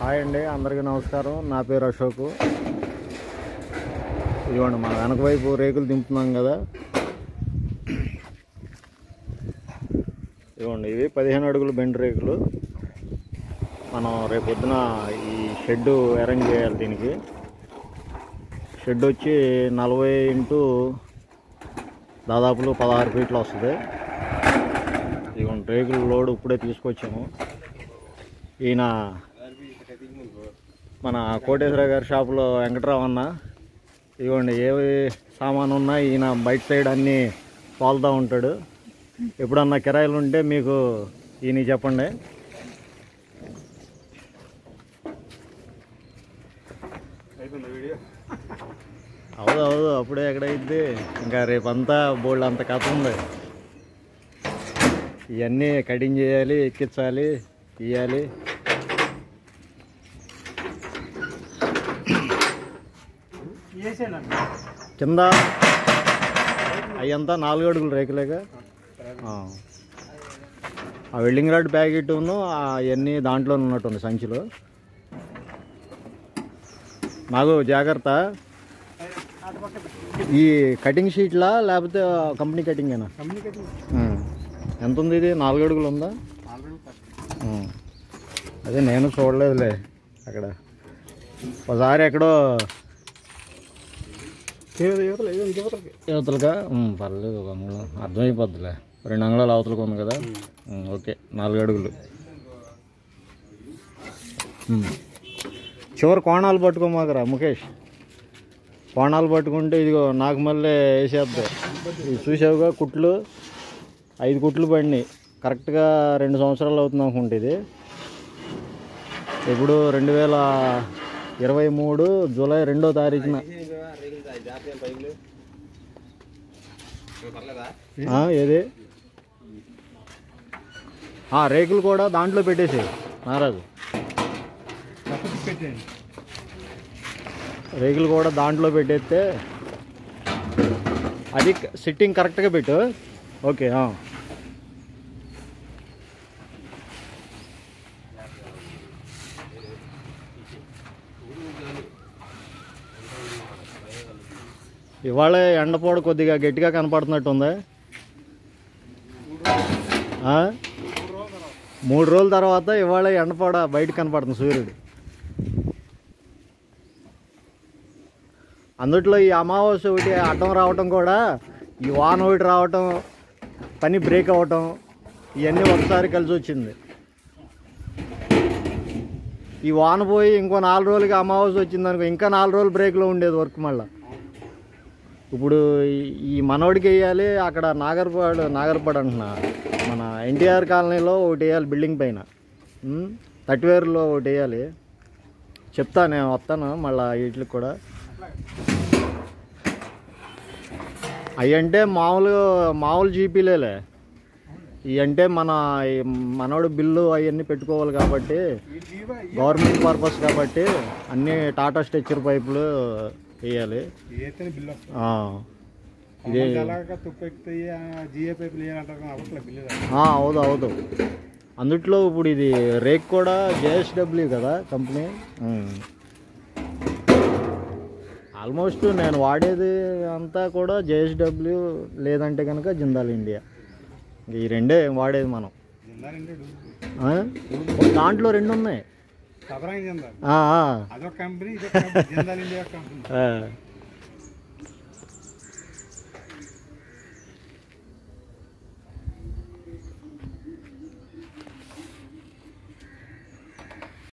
Hi అండి, అందరికీ నమస్కారం. నా పేరు అశోక్. ఇదిగోండి మన వెనక వైపు రేకులు దింపుతున్నాం కదా. ఇదిగోండి ఇవి 15 అడుగుల బెండ్ రేకులు. మనం రేపు పొద్దున ఈ షెడ్ అరేంజ్ చేయాలి. దీనికి షెడ్ వచ్చి 40 ఇంటూ దాదాపులు 16 ఫీట్లు వస్తుంది. ఇదిగోండి రేకుల లోడ్ ఇప్పుడే తీసుకొచ్చాము. ఈయన మన కోటేశ్వర గారి షాపులో వెంకట్రావు అన్న. ఇదిగోండి ఏవి సామాను ఉన్నా ఈయన బయట సైడ్ అన్నీ తోలుతూ ఉంటాడు. ఎప్పుడన్నా కిరాయిలు ఉంటే మీకు ఈయన చెప్పండి. అవుదు అప్పుడే ఎక్కడైద్ది, ఇంకా రేపంతా బోల్డ్ అంత కథ ఉంది. ఇవన్నీ కటింగ్ చేయాలి, ఎక్కించాలి, ఇవ్వాలి. కింద అయ్యంతా 4 అడుగులు రేకులేక ఆ వెల్డింగ్ రాడ్ ప్యాకెట్ అవన్నీ దాంట్లో ఉన్నట్టుంది సంచిలో. నాకు జాగ్రత్త. ఈ కటింగ్ షీట్లా లేకపోతే కంపెనీ కటింగేనా? ఎంత ఉంది ఇది? 4 అడుగులు ఉందా? అదే నేను చూడలేదులే. అక్కడ ఒకసారి ఎక్కడో యువతలుగా పర్లేదు, అర్థమైపోద్దిలే. 2 అంగుళాలు అవతలకు ఉంది కదా. ఓకే, 4 అడుగులు. చివరి కోణాలు పట్టుకోమాకరా ముఖేష్. కోణాలు పట్టుకుంటే ఇదిగో నాకు మళ్ళీ వేసేద్దాం. ఇది చూసావుగా కుట్లు, 5 కుట్లు పడినాయి. కరెక్ట్గా 2 సంవత్సరాలు అవుతుంది అనుకుంటే. ఇది ఇప్పుడు 2023 జూలై 2వ తారీఖున. ఏది రేకులు కూడా దాంట్లో పెట్టేసి నారాజు. రేకులు కూడా దాంట్లో పెట్టేస్తే అది సిట్టింగ్ కరెక్ట్గా పెట్టు. ఓకే. ఇవాళ ఎండపోడ కొద్దిగా గట్టిగా కనపడుతున్నట్టుంది. 3 రోజుల తర్వాత ఇవాళ ఎండపోడ బయట కనపడుతుంది సూర్యుడు. అందుట్లో ఈ అమావాస్య ఒకటి అడ్డం రావటం కూడా, ఈ వాన ఒకటి రావటం, పని బ్రేక్ అవ్వటం, ఇవన్నీ ఒకసారి కలిసి వచ్చింది. ఈ వాన పోయి ఇంకో 4 రోజులకి అమావాస్య వచ్చింది అనుకో, ఇంకా 4 రోజులు బ్రేక్లో ఉండేది వర్క్. మళ్ళీ ఇప్పుడు ఈ మనోడికి వేయాలి. అక్కడ నాగర్పాడు అంటున్నా, మన ఎన్టీఆర్ కాలనీలో ఒకటి వేయాలి. బిల్డింగ్ పైన 30వేరులో ఒకటి వేయాలి. చెప్తా, నేను వస్తాను మళ్ళీ వీటికి కూడా. అవి అంటే మామూలు జీపీలేలే. ఇవి అంటే మనోడు బిల్లు అవన్నీ పెట్టుకోవాలి కాబట్టి, గవర్నమెంట్ పర్పస్ కాబట్టి అన్నీ టాటా స్ట్రక్చర్ పైపులు వేయాలి. అవుదు. అందుట్లో ఇప్పుడు ఇది రేక్ కూడా జేఎస్డబ్ల్యూ కదా కంపెనీ. ఆల్మోస్ట్ నేను వాడేది అంతా కూడా జేఎస్డబ్ల్యూ, లేదంటే కనుక జిందాల్ ఇండియా. ఈ రెండే వాడేది మనం. దాంట్లో 2 ఉన్నాయి.